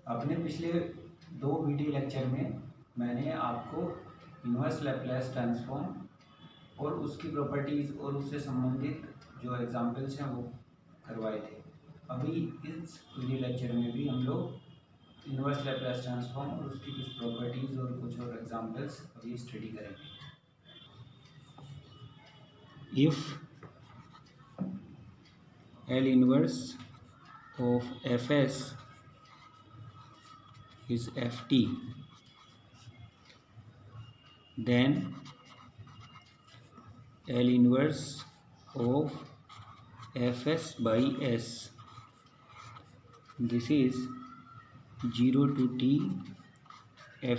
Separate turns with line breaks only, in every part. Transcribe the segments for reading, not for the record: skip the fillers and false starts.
अपने पिछले 2 video lecture में मैंने आपको इन्वर्स लैप्लास ट्रांसफॉर्म और उसकी प्रॉपर्टीज़ और उससे संबंधित जो एग्जांपल्स हैं वो करवाए थे। अभी इस वीडियो लेक्चर में भी हम लोग इन्वर्स लैप्लास ट्रांसफॉर्म और उसकी कुछ प्रॉपर्टीज़ और कुछ और एग्जांपल्स अभी स्टडी करेंगे। If L inverse of Fs is Ft, then L inverse of Fs by S, this is 0 to t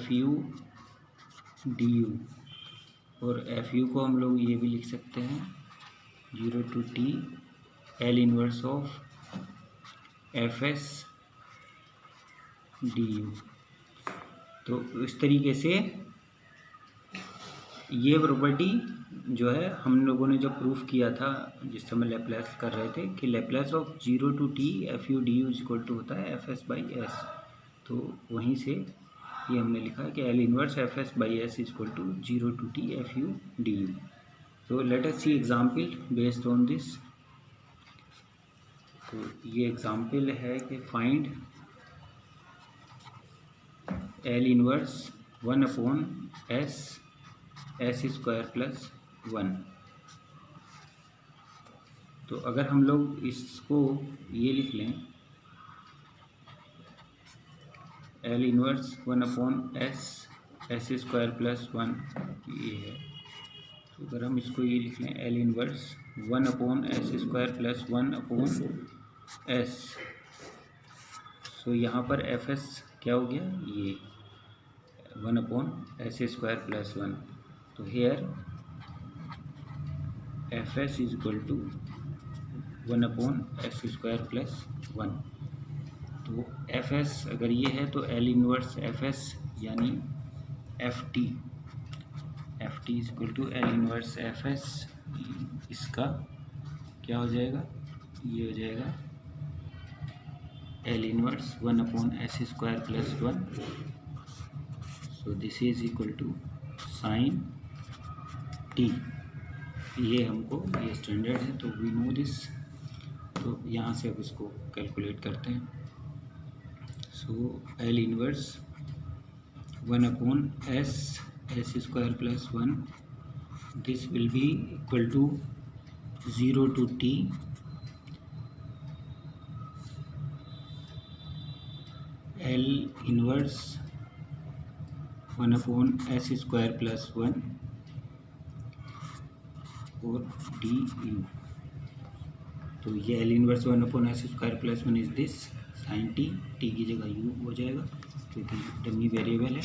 Fu du, और Fu को हम लोग ये भी लिख सकते हैं 0 to t L inverse of Fs du। तो इस तरीके से ये प्रॉपर्टी जो है हम लोगों ने जब प्रूफ किया था जिस समय लैप्लास कर रहे थे कि Laplace of 0 to t Fu du is equal to होता है Fs by S, तो वहीं से ये हमने लिखा है कि L inverse Fs by S is equal to 0 to t Fu du। तो let us see example based on this. तो ये एग्जाम्पल है कि find L inverse 1 upon S square plus 1। तो अगर हम लोग इसको ये लिख लें L inverse 1 upon S square plus 1 ये है। तो अगर हम इसको ये लिख लें L inverse 1 upon S square plus 1 upon S, सो यहाँ पर Fs क्या हो गया, ये 1 अपॉन S स्क्वायर प्लस 1। तो here Fs is equal to 1 upon S square plus 1। तो Fs अगर ये है तो L इनवर्स Fs यानी Ft is equal to L inverse Fs, इसका क्या हो जाएगा, ये हो जाएगा L inverse 1 upon S square plus 1। So this is equal to sine t। ये हमको ये स्टैंडर्ड है तो वी नो दिस। तो यहाँ से अब इसको कैलकुलेट करते हैं। So L inverse 1 upon S square plus 1, this will be equal to 0 to t L inverse 1 upon S square plus 1 और डी यू। तो ये L inverse 1 upon S square plus 1 is this sine t की जगह you हो जाएगा क्योंकि dummy variable है।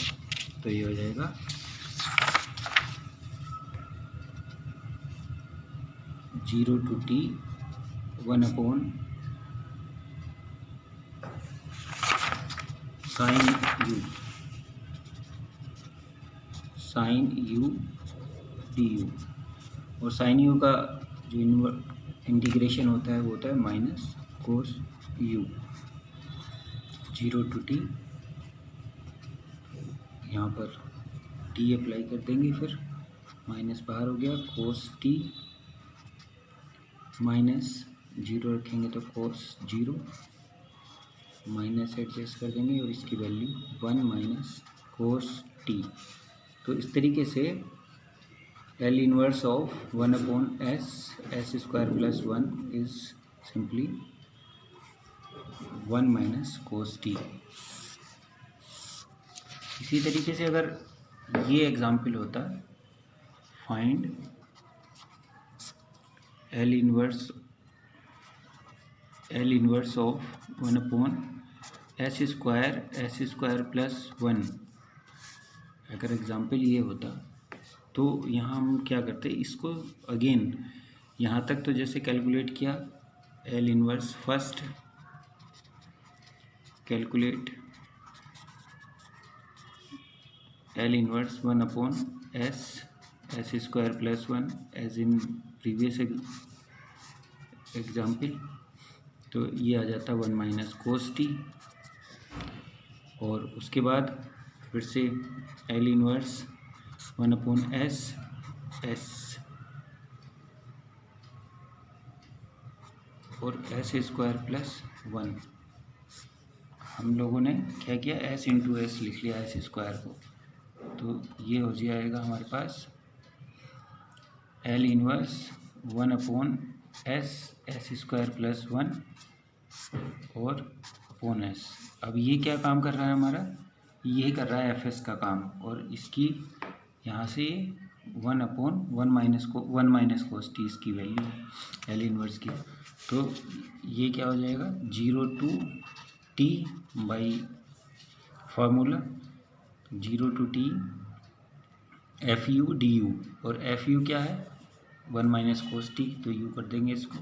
तो ये हो जाएगा 0 to t 1 upon sine you d u, और साइन यू का जो इंटीग्रेशन होता है वो होता है minus cos you. 0 to t, यहाँ पर t अप्लाई कर देंगे, फिर माइनस बाहर हो गया, कोस t माइनस 0 रखेंगे तो कोस 0, माइनस एडजस्ट कर देंगे और इसकी वैल्यू 1 माइनस कोस t। तो इस तरीके से L inverse of 1 upon S square plus 1 is simply 1 minus cos t। इसी तरीके से अगर ये एग्जाम्पल होता find L inverse of 1 upon S square plus 1, अगर एग्जाम्पल ये होता तो यहाँ हम क्या करते, इसको अगेन यहाँ तक तो जैसे कैलकुलेट किया L inverse, first calculate L inverse 1 upon S square plus 1 as in previous example. तो ये आ जाता 1 माइनस कोस टी। और उसके बाद फिर से एल इनवर्स 1/s एस और एस स्क्वायर प्लस 1। हम लोगों ने क्या किया, एस इंटू एस लिख लिया एस स्क्वायर को, तो ये हो जाएगा हमारे पास L inverse 1/s S square plus 1 और अपॉन एस। अब ये क्या काम कर रहा है हमारा, ये कर रहा है एफ एस का काम, और इसकी यहाँ से 1 माइनस कोस टी इसकी वैल्यू है एल इनवर्स की। तो ये क्या हो जाएगा 0 to t by formula 0 to t f u d u, और एफ यू क्या है 1 माइनस कोस टी, तो यू कर देंगे इसको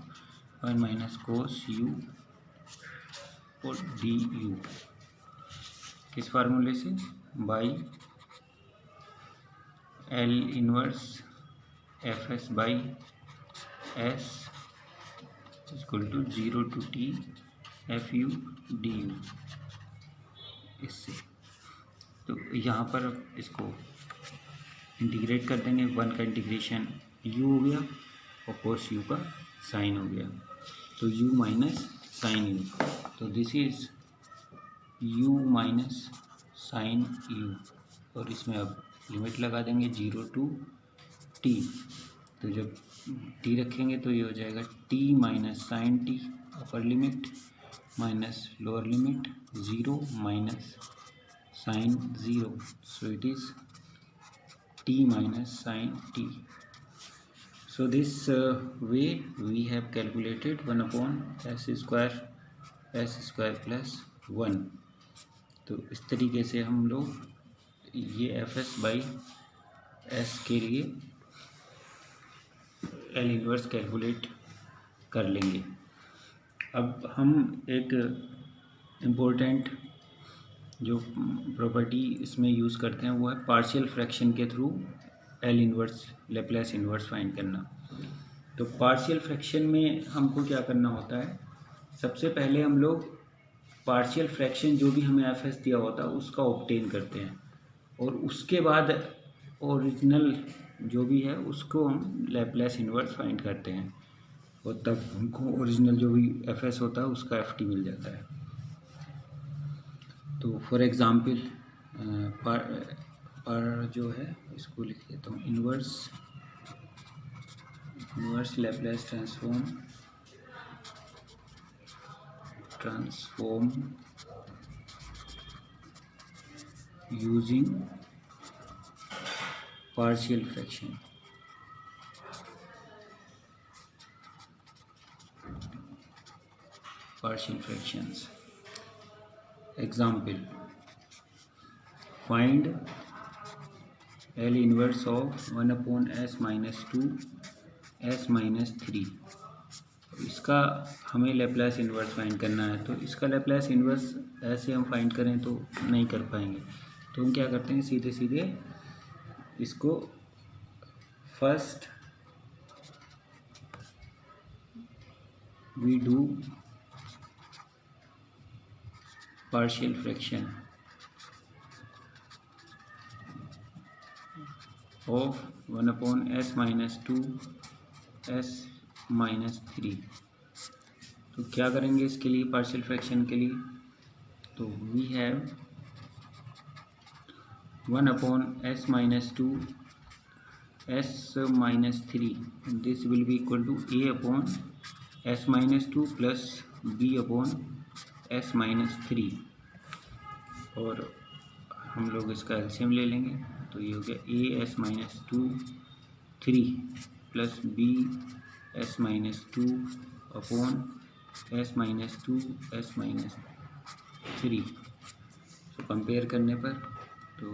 1 माइनस कोस यू और डी यू, किस फार्मूले से, by L inverse f s by s equal to 0 to t f u d you. इससे तो यहाँ पर इसको इंटीग्रेट कर देंगे, 1 का इंटीग्रेशन u हो गया और कोस u का साइन हो गया, तो u माइनस साइन u, तो this is u minus sine u, और इसमें अब लिमिट लगा देंगे 0 to t, तो जब t रखेंगे तो ये हो जाएगा t minus sine t upper limit minus lower limit 0 minus sine 0, so it is t minus sin t. So this way we have calculated 1/s square plus 1। तो इस तरीके से हम लोग ये एफ एस बाई एस के लिए L inverse calculate कर लेंगे। अब हम एक इम्पोर्टेंट जो प्रॉपर्टी इसमें यूज़ करते हैं वो है पार्शियल फ्रैक्शन के through L inverse Laplace inverse find करना। तो पार्शियल फ्रैक्शन में हमको क्या करना होता है, सबसे पहले हम लोग पार्शियल फ्रैक्शन जो भी हमें एफ एस दिया होता है उसका ऑब्टेन करते हैं, और उसके बाद ओरिजिनल जो भी है उसको हम लैप्लास इनवर्स फाइंड करते हैं, और तब हमको ओरिजिनल जो भी एफ एस होता है उसका एफ टी मिल जाता है। तो फॉर एग्ज़ाम्पल पर जो है इसको लिख लेता हूँ, inverse Laplace transform using partial fractions. Example, find L inverse of 1/s minus 2 s minus 3। इसका हमें लैप्लास इन्वर्स फाइंड करना है, तो इसका लैप्लास इन्वर्स ऐसे हम फाइंड करें तो नहीं कर पाएंगे, तो हम क्या करते हैं सीधे सीधे इसको first we do partial fraction of 1/s minus 2 s minus 3। तो क्या करेंगे इसके लिए पार्शियल फ्रैक्शन के लिए, तो we have 1/s minus 2 s minus 3, this will be equal to a/s minus 2 plus b/s minus 3, और हम लोग इसका एलसीएम ले लेंगे, तो ये हो गया as minus 2 3 plus bs minus 2 upon s minus 2 s minus 3। तो कंपेयर करने पर, तो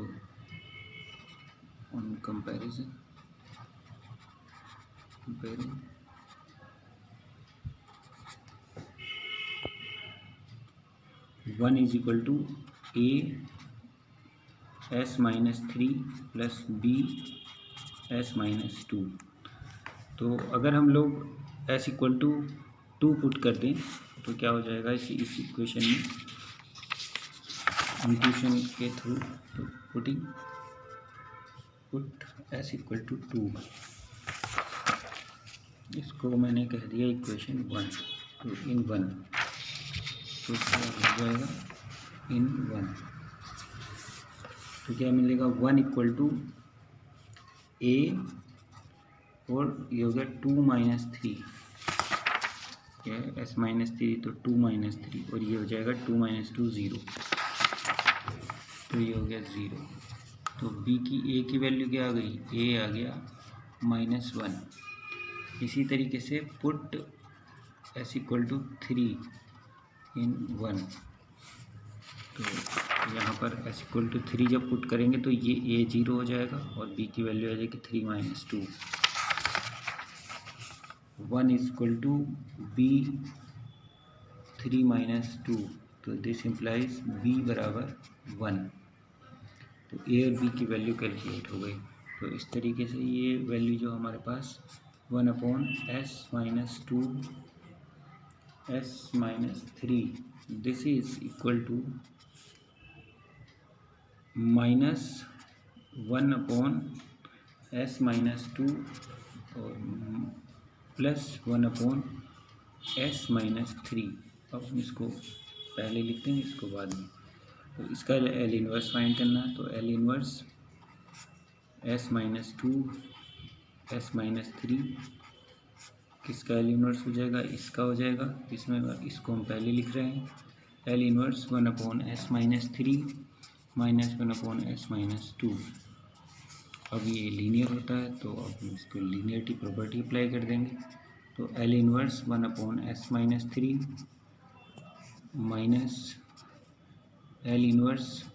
on comparison comparing 1 is equal to a s minus 3 plus b s minus 2। तो अगर हम लोग s इक्वल टू 2 पुट कर दें तो क्या हो जाएगा इस इक्वेशन में, इंट्यूशन के थ्रू, तो पुट s इक्वल टू 2, इसको मैंने कह दिया इक्वेशन 1, तो इन 1, तो क्या हो जाएगा इन 1, तो क्या मिलेगा 1 इक्वल टू a, और ये हो गया 2 माइनस 3, क्या है s माइनस 3, तो 2 माइनस 3, और ये हो जाएगा 2 माइनस 2 0, तो ये हो गया 0। तो b की a की वैल्यू क्या आ गई, a आ गया -1। इसी तरीके से पुट s इक्वल टू 3 इन 1, तो यहाँ पर s इक्वल टू 3 जब पुट करेंगे तो ये a 0 हो जाएगा और b की वैल्यू आ जाएगी 3 minus 2। 1 equal to b 3 minus 2, तो दिस इम्प्लाइज b बराबर 1। तो a और b की वैल्यू कैलकुलेट हो गई। तो इस तरीके से ये वैल्यू जो हमारे पास 1/s minus 2 s minus 3 this is equal to -1/s minus 2 और +1/s माइनस 3। अब हम इसको पहले लिखते हैं, इसको बाद में। तो इसका एल इन्वर्स फाइंड करना है, तो L inverse s minus 2 s minus 3 किसका एल इन्वर्स हो जाएगा, इसका हो जाएगा। इसमें इसको हम पहले लिख रहे हैं, L inverse 1/s minus 3 minus 1/s minus 2। अब ये लीनियर होता है, तो अब हम इसको लीनियरिटी प्रॉपर्टी अप्लाई कर देंगे। तो L inverse 1/s minus 3 minus L inverse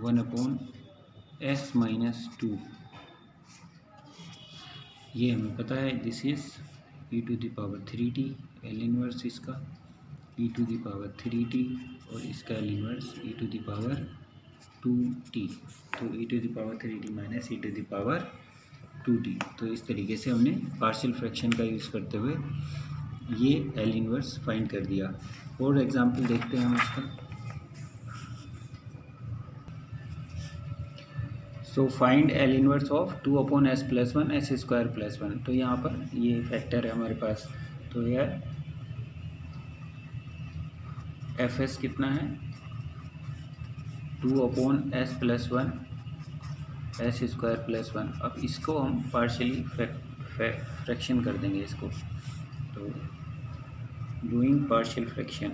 1/s minus 2, ये हमें पता है this is e⁻3t। L inverse इसका e⁻3t और इसका एल इन्वर्स e⁻2t, तो e⁻3t माइनस e⁻2t। तो इस तरीके से हमने पार्शियल फ्रैक्शन का यूज़ करते हुए ये एल इन्वर्स फाइंड कर दिया। और एग्जांपल देखते हैं हम इसका। So find L inverse of 2/s plus 1 s square plus 1। तो यहाँ पर ये फैक्टर है हमारे पास, तो यार एफ एस कितना है 2/s plus 1 s square plus 1। अब इसको हम पार्शियली फ्रैक्शन कर देंगे इसको, तो डूइंग पार्शियल फ्रैक्शन।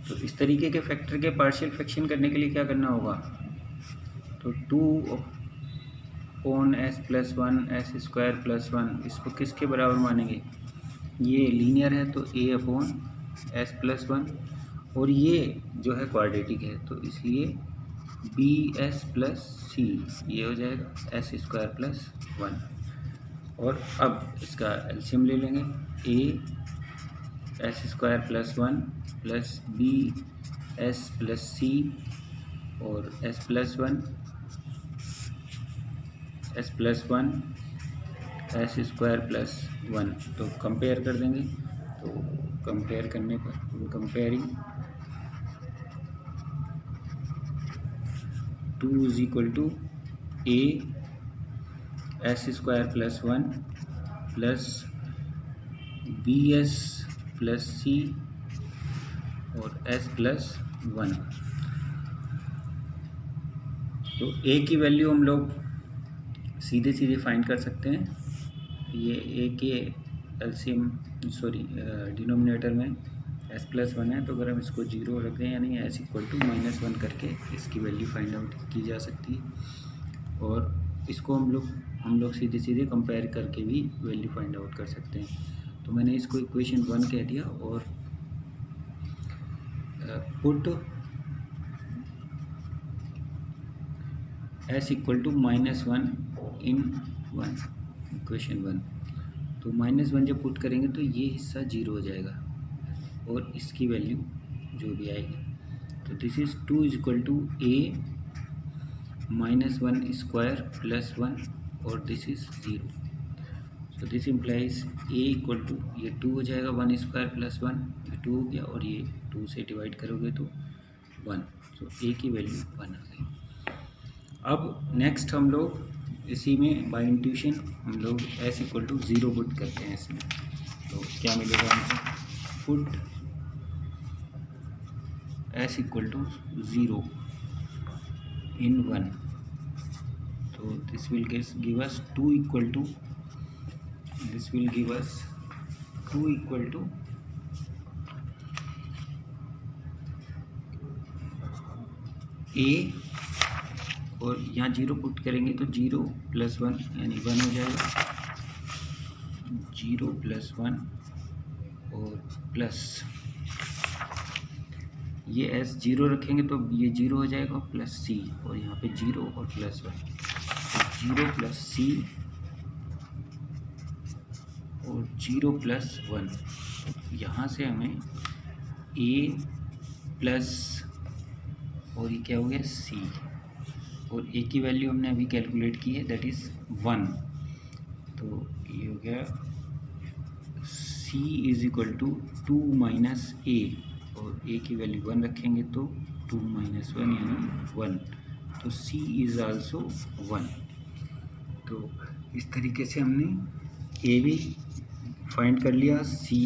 तो इस तरीके के फैक्टर के पार्शियल फ्रैक्शन करने के लिए क्या करना होगा, तो 2/s plus 1 s square plus 1 इसको किसके बराबर मानेंगे, ये लीनियर है तो a/s प्लस 1, और ये जो है क्वाड्रेटिक है तो इसलिए bs प्लस c, ये हो जाएगा s स्क्वायर प्लस 1। और अब इसका एलसीएम ले लेंगे, a s square plus 1 plus B S plus C और s plus 1 s square plus 1। तो कंपेयर कर देंगे, तो कंपेयर करने पर comparing 2 is equal to a s square plus 1 plus B S plus C और s प्लस 1। तो a की वैल्यू हम लोग सीधे सीधे फाइंड कर सकते हैं। ये a के एलसीएम डिनोमिनेटर में s प्लस 1 है, तो अगर हम इसको 0 रख दें यानी s इक्वल टू -1 करके इसकी वैल्यू फाइंड आउट की जा सकती है। और इसको हम लोग सीधे सीधे कंपेयर करके भी वैल्यू फाइंड आउट कर सकते हैं। तो मैंने इसको इक्वेशन 1 कह दिया और put s equal to -1 in 1 equation 1। तो -1 जब पुट करेंगे तो ये हिस्सा 0 हो जाएगा और इसकी वैल्यू जो भी आएगी, तो this is 2 is equal to a -1 square plus 1 और दिस इज 0। तो this implies a equal to, ये 2 हो जाएगा 1 स्क्वायर प्लस 1, ये 2 हो गया, और ये 2 से डिवाइड करोगे तो 1, तो ए की वैल्यू 1 आ गई। अब नेक्स्ट हम लोग इसी में बाय इंट्यूशन हम लोग एस इक्वल टू 0 पुट करते हैं इसमें, तो क्या मिलेगा हमको, put s equal to 0 in 1, so this will give us 2 equal to, this will give us 2 equal to a, और यहाँ 0 पुट करेंगे तो 0 प्लस 1 यानी 1 हो जाएगा, 0 प्लस 1 और प्लस ये एस 0 रखेंगे तो ये 0 हो जाएगा प्लस सी, और यहाँ पे 0 और प्लस 1, 0 प्लस सी और 0 प्लस 1, यहाँ से हमें ए प्लस और ये क्या हो गया सी, और ए की वैल्यू हमने अभी कैलकुलेट की है दैट इज़ 1, तो ये हो गया सी इज इक्वल टू 2 माइनस ए, और ए की वैल्यू 1 रखेंगे तो 2 माइनस 1 यानी 1, तो सी इज़ आल्सो 1। तो इस तरीके से हमने ए भी फाइंड कर लिया, सी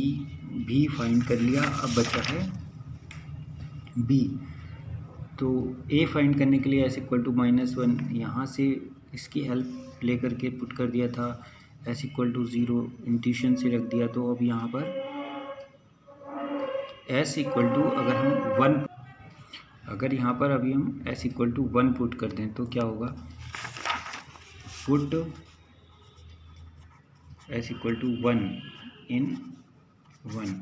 भी फाइंड कर लिया, अब बचा है बी। तो ए फाइंड करने के लिए एस इक्वल टू -1, यहाँ से इसकी हेल्प लेकर के पुट कर दिया था, एस इक्वल टू 0 इंट्यूशन से रख दिया, तो अब यहाँ पर एस इक्वल टू अगर हम 1, अगर यहाँ पर अभी हम एस इक्वल टू 1 पुट कर दें तो क्या होगा, put s equal to 1 in 1,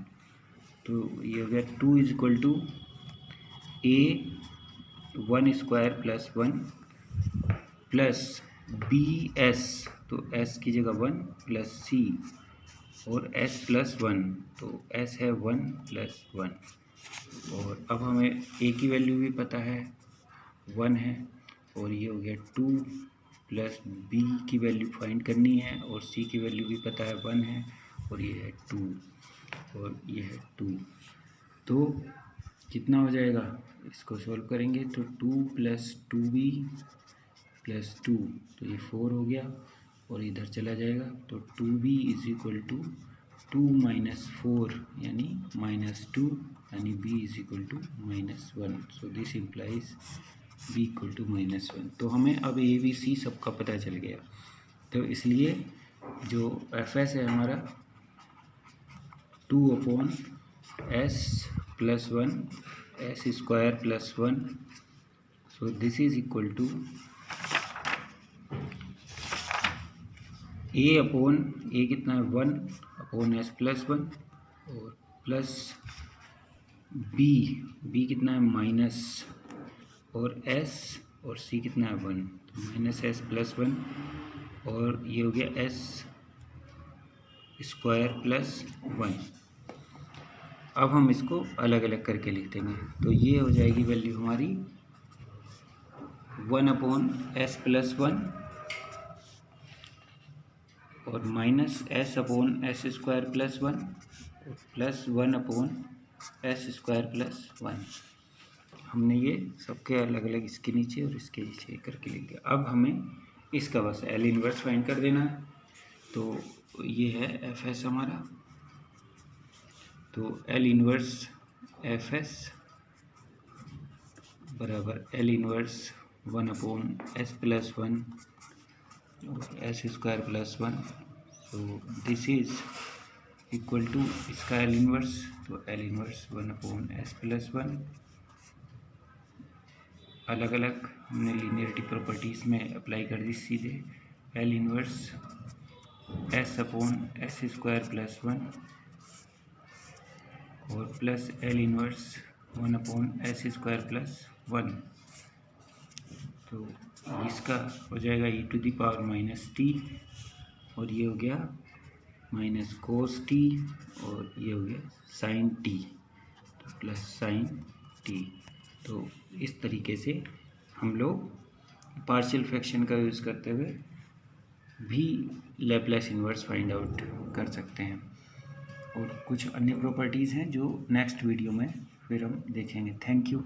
तो ये हो गया 2 is equal to a 1 square plus 1 plus B s, तो एस की जगह 1 प्लस सी और s प्लस 1, तो s है 1 प्लस 1, और अब हमें a की वैल्यू भी पता है 1 है, और ये हो गया 2 प्लस b की वैल्यू फाइंड करनी है, और c की वैल्यू भी पता है 1 है, और ये है 2 और ये है 2, तो कितना हो जाएगा, इसको सॉल्व करेंगे तो 2 प्लस 2b प्लस 2, तो ये 4 हो गया, और इधर चला जाएगा तो 2b is equal to 2 minus 4 यानी -2 यानी b is equal to -1, so this implies b equal to -1। तो हमें अब ए बी सी सबका पता चल गया, तो इसलिए जो एफ एस है हमारा 2/s plus 1 S square plus 1, so this is equal to a कितना है 1/s प्लस 1, और प्लस बी कितना है माइनस, और s और c कितना है 1, तो -s प्लस 1, और ये हो गया s स्क्वायर प्लस 1। अब हम इसको अलग अलग करके लिख देंगे, तो ये हो जाएगी वैल्यू हमारी 1/s प्लस 1 और -s/s स्क्वायर प्लस 1 और प्लस 1/s स्क्वायर प्लस 1। हमने ये सबके अलग अलग इसके नीचे और इसके नीचे करके लिख दिया। अब हमें इसका बस एल इनवर्स फाइंड कर देना है, तो ये है एफ एस हमारा, तो एल इनवर्स एफ एस बराबर एल इनवर्स 1/s प्लस 1 और एस स्क्वायर प्लस 1, तो दिस इज इक्वल टू इसका एल इनवर्स, तो एल इनवर्स 1/s प्लस 1। अलग अलग हमने लीनियरिटी प्रॉपर्टीज़ में अप्लाई कर दी सीधे, L inverse s/s square plus 1 और plus L inverse 1/s square plus 1, तो इसका हो जाएगा e⁻−t, और ये हो गया -cos t, और ये हो गया sin t, तो प्लस sin t। तो इस तरीके से हम लोग पार्शियल फ्रैक्शन का यूज़ करते हुए भी लैप्लेस इन्वर्स फाइंड आउट कर सकते हैं। और कुछ अन्य प्रॉपर्टीज़ हैं जो नेक्स्ट वीडियो में फिर हम देखेंगे। Thank you.